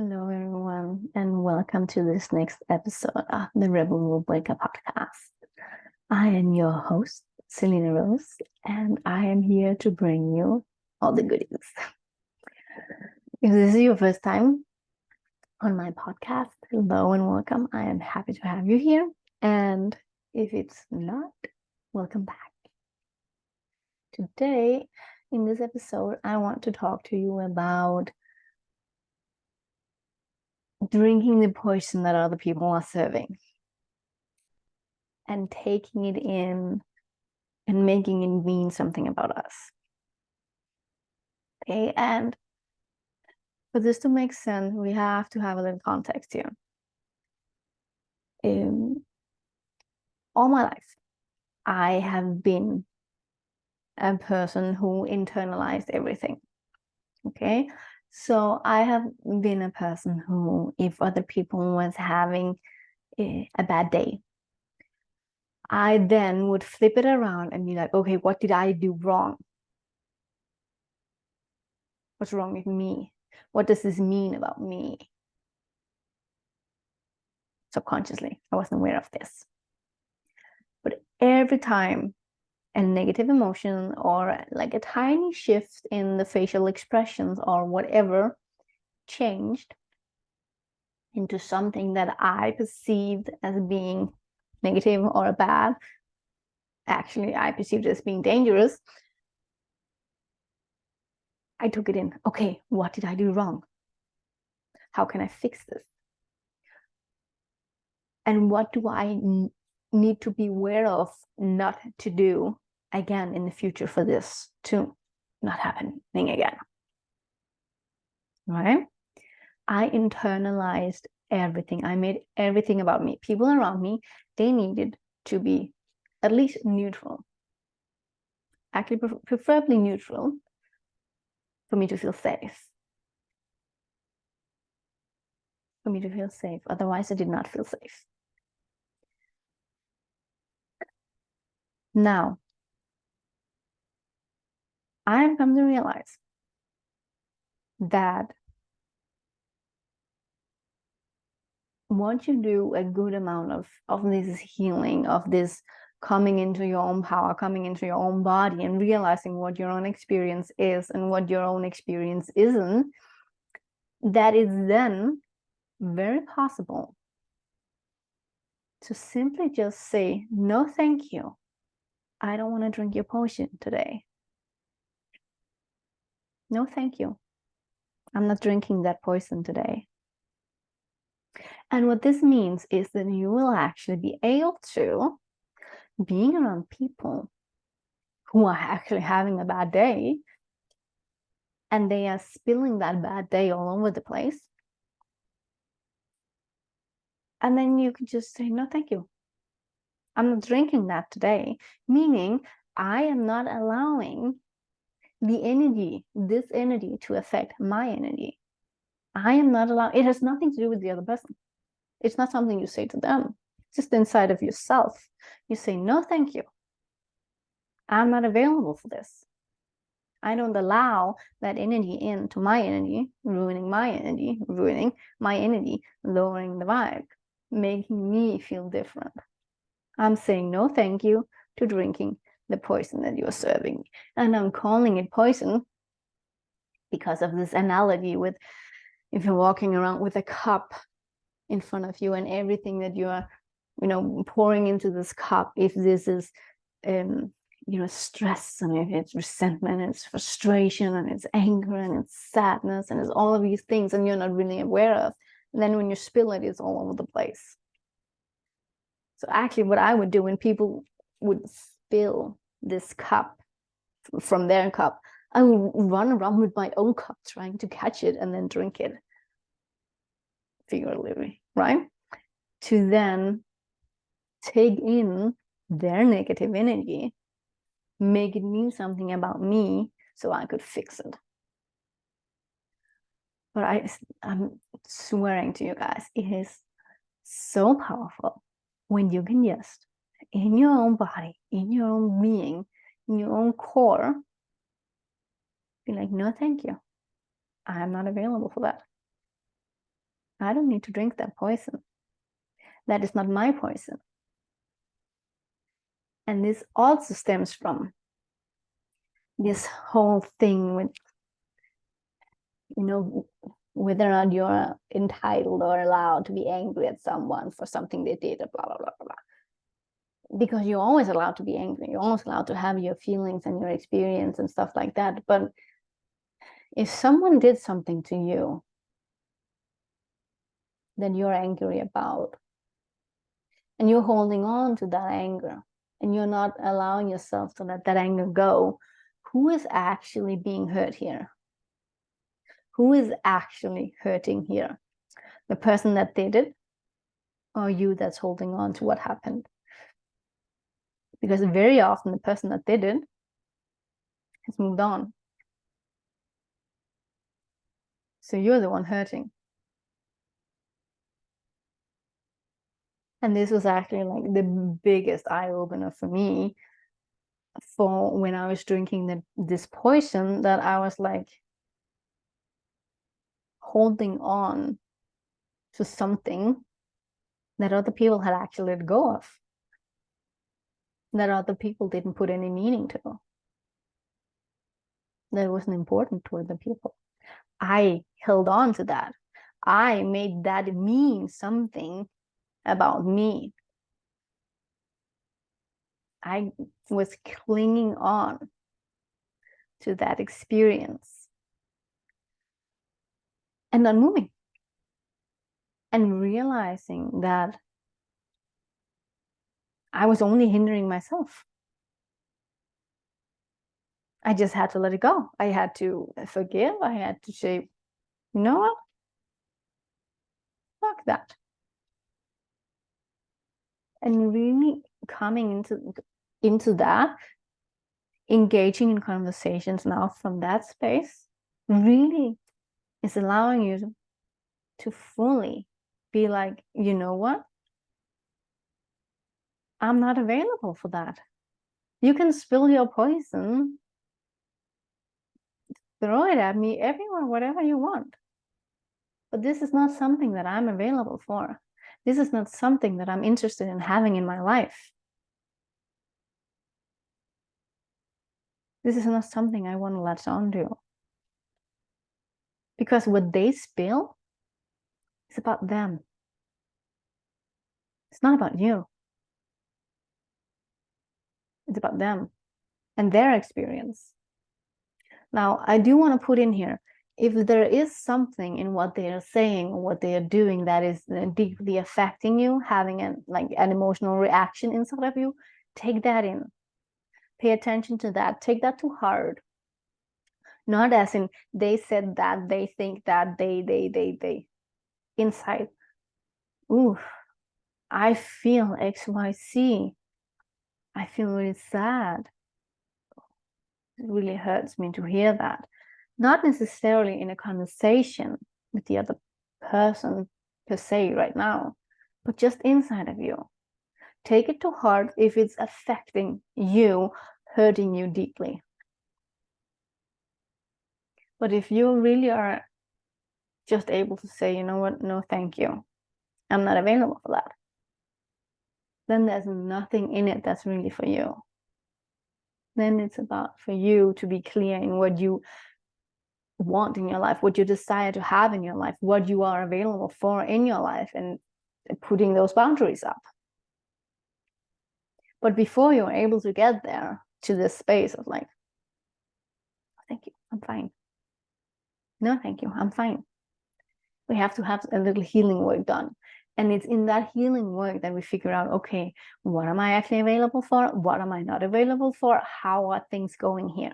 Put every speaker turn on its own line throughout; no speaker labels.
Hello, everyone, and welcome to this next episode of the Rebel Rule Breaker podcast. I am your host, Celina Rose, and I am here to bring you all the goodies. If this is your first time on my podcast, hello and welcome. I am happy to have you here. And if it's not, welcome back. Today, in this episode, I want to talk to you about drinking the poison that other people are serving and taking it in and making it mean something about us. Okay, and for this to make sense, we have to have a little context here. All my life, I have been a person who internalized everything. Okay, so I have been a person who, if other people was having a bad day, I then would flip it around and be like, okay, what did I do wrong? What's wrong with me? What does this mean about me? Subconsciously, I wasn't aware of this. But every time a negative emotion or like a tiny shift in the facial expressions or whatever changed into something that I perceived as being negative or bad, actually I perceived it as being dangerous, I took it in. Okay, what did I do wrong? How can I fix this? And what do I need to be aware of not to do again in the future for this to not happening again? Right? I internalized everything. I made everything about me. People around me, they needed to be at least neutral. Actually, preferably neutral for me to feel safe. For me to feel safe. Otherwise, I did not feel safe. Now, I have come to realize that once you do a good amount of this healing, of this coming into your own power, coming into your own body and realizing what your own experience is and what your own experience isn't, that is then very possible to simply just say, no, thank you. I don't want to drink your potion today. No, thank you. I'm not drinking that poison today. And what this means is that you will actually be able to, being around people who are actually having a bad day, and they are spilling that bad day all over the place. And then you can just say, no, thank you. I'm not drinking that today. Meaning, I am not allowing the energy, this energy, to affect my energy. I am not allowed. It has nothing to do with the other person. It's not something you say to them. It's just inside of yourself. You say, no, thank you. I'm not available for this. I don't allow that energy into my energy, ruining my energy, lowering the vibe, making me feel different. I'm saying no thank you to drinking the poison that you're serving. And I'm calling it poison because of this analogy with, if you're walking around with a cup in front of you and everything that you are, pouring into this cup, if this is stress, and if it's resentment, and it's frustration, and it's anger, and it's sadness, and it's all of these things, and you're not really aware of, and then when you spill it, it's all over the place. So actually, what I would do when people would spill this cup from their cup, I would run around with my own cup trying to catch it and then drink it, figuratively, right? To then take in their negative energy, make it mean something about me so I could fix it. But I'm swearing to you guys, it is so powerful when you can just, in your own body, in your own being, in your own core, be like, no, thank you. I'm not available for that. I don't need to drink that poison. That is not my poison. And this also stems from this whole thing with, whether or not you're entitled or allowed to be angry at someone for something they did, blah, blah, blah, blah. Because you're always allowed to be angry. You're always allowed to have your feelings and your experience and stuff like that. But if someone did something to you that you're angry about, and you're holding on to that anger, and you're not allowing yourself to let that anger go, who is actually being hurt here? Who is actually hurting here? The person that did it, or you that's holding on to what happened? Because very often the person that did it has moved on. So you're the one hurting. And this was actually like the biggest eye-opener for me, for when I was drinking this poison, that I was like holding on to something that other people had actually let go of, that other people didn't put any meaning to, that wasn't important to other people. I held on to that. I made that mean something about me. I was clinging on to that experience and not moving, and realizing that I was only hindering myself. I just had to let it go. I had to forgive. I had to say, you know what? Fuck that. And really coming into that, engaging in conversations now from that space, really is allowing you to fully be like, you know what? I'm not available for that. You can spill your poison, throw it at me everywhere, whatever you want. But this is not something that I'm available for. This is not something that I'm interested in having in my life. This is not something I want to latch on to. Because what they spill is about them. It's not about you. It's about them and their experience. Now, I do want to put in here, if there is something in what they are saying or what they are doing that is deeply affecting you, having an emotional reaction inside of you, take that in. Pay attention to that. Take that to heart. Not as in they said that, they think that, they. Inside, ooh, I feel XYZ. I feel really sad. It really hurts me to hear that. Not necessarily in a conversation with the other person per se right now, but just inside of you. Take it to heart if it's affecting you, hurting you deeply. But if you really are just able to say, you know what, no, thank you, I'm not available for that, then there's nothing in it that's really for you. Then it's about for you to be clear in what you want in your life, what you desire to have in your life, what you are available for in your life, and putting those boundaries up. But before you're able to get there to this space of like, thank you, I'm fine. No, thank you, I'm fine. We have to have a little healing work done. And it's in that healing work that we figure out, okay, what am I actually available for? What am I not available for? How are things going here?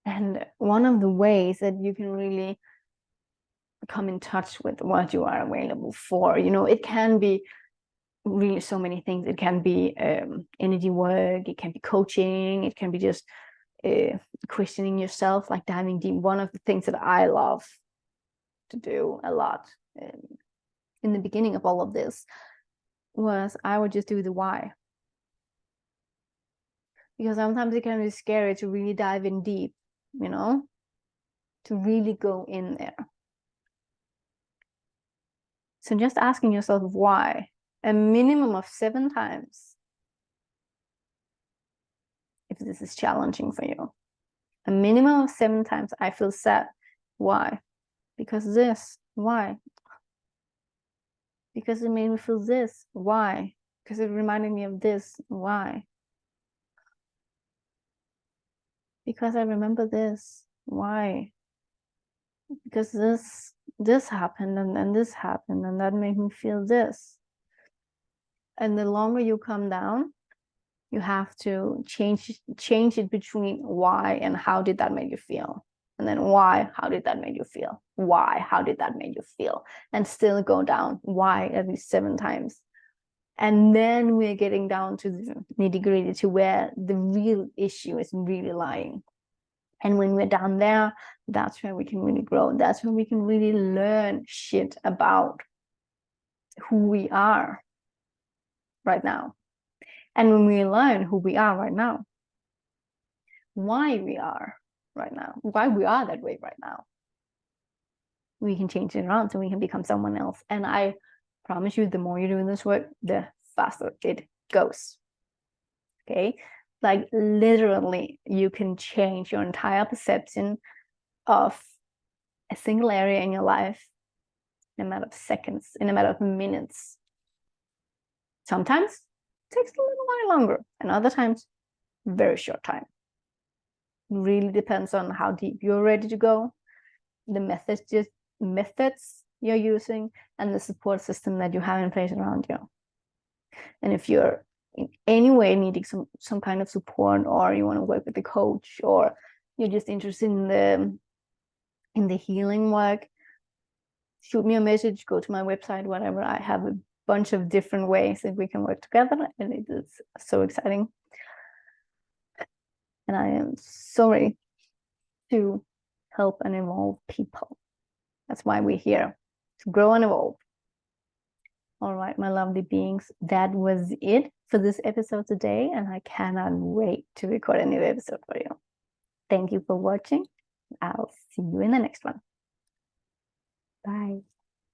And one of the ways that you can really come in touch with what you are available for, it can be really so many things. It can be energy work, it can be coaching, it can be just questioning yourself, like diving deep. One of the things that I love to do a lot in the beginning of all of this was I would just do the why. Because sometimes it can be scary to really dive in deep, to really go in there. So just asking yourself why, a minimum of 7 times, if this is challenging for you. A minimum of 7 times, I feel sad. Why? Because this. Why? Because it made me feel this. Why? Because it reminded me of this. Why? Because I remember this. Why? Because this happened and then this happened and that made me feel this. And the longer you come down, you have to change it between why and how did that make you feel, and then why, how did that make you feel, why, how did that make you feel, and still go down why at least 7 times. And then we're getting down to the nitty-gritty, to where the real issue is really lying. And when we're down there, that's where we can really grow. That's where we can really learn shit about who we are right now. And when we learn who we are right now, why we are right now, why we are that way right now, we can change it around so we can become someone else. And I promise you, the more you're doing this work, the faster it goes. Okay? Like literally, you can change your entire perception of a single area in your life in a matter of seconds, in a matter of minutes. Sometimes it takes a little while longer, and other times, very short time. It really depends on how deep you're ready to go, the methods you're using, and the support system that you have in place around you. And if you're in any way needing some kind of support, or you want to work with a coach, or you're just interested in the healing work, shoot me a message, go to my website, whatever. I have a bunch of different ways that we can work together, and it is so exciting. And I am so ready to help and evolve people. That's why we're here, to grow and evolve. All right, my lovely beings, that was it for this episode today, and I cannot wait to record a new episode for you. Thank you for watching. I'll see you in the next one. Bye.